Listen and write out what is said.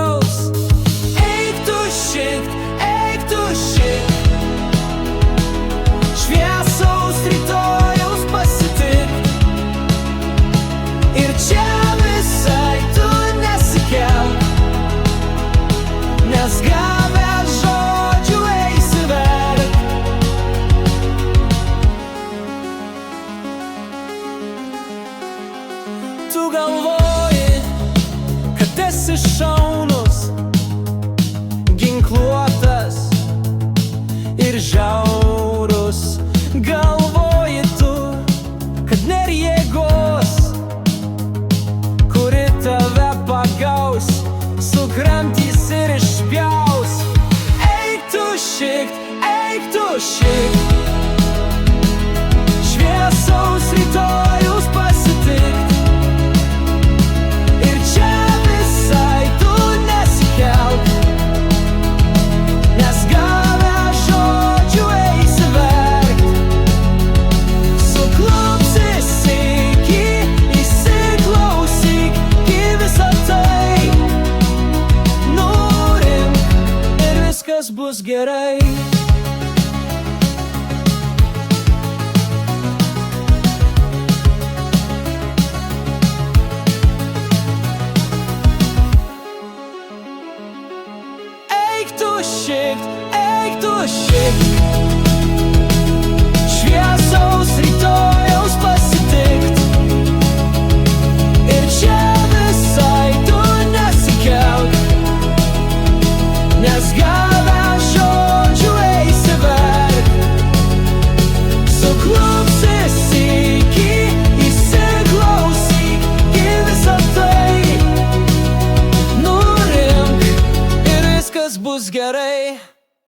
rytojaus. Eik tu šikt, šviesaus rytojaus pasitik. Ir čia visai tu nesikelk, nes gavęs žodžių eisi verkt. Tu galvoji, kad esi šaunus, ginkluotas ir žiaurus. Galvoji tu, kad nėr jėgos, kuri tave pagaus, sukramtys ir išpjaus. Eik tu šikt, šviesaus rytojaus pasitikt. Ir čia visai tu nesikelk, nes gavęs žodžių eisi verkt. Suklupsi sykį, įsiklausyk į visą tai. Nurimk ir viskas bus gerai. Eik tu šikt, šviesaus rytojaus pasitikt. Ir čia visai tu nesikelk, nes gavęs žodžių eisi verkt. Suklupsi sykį, įsiklausyk į visą tai. Nurimk ir viskas bus gerai.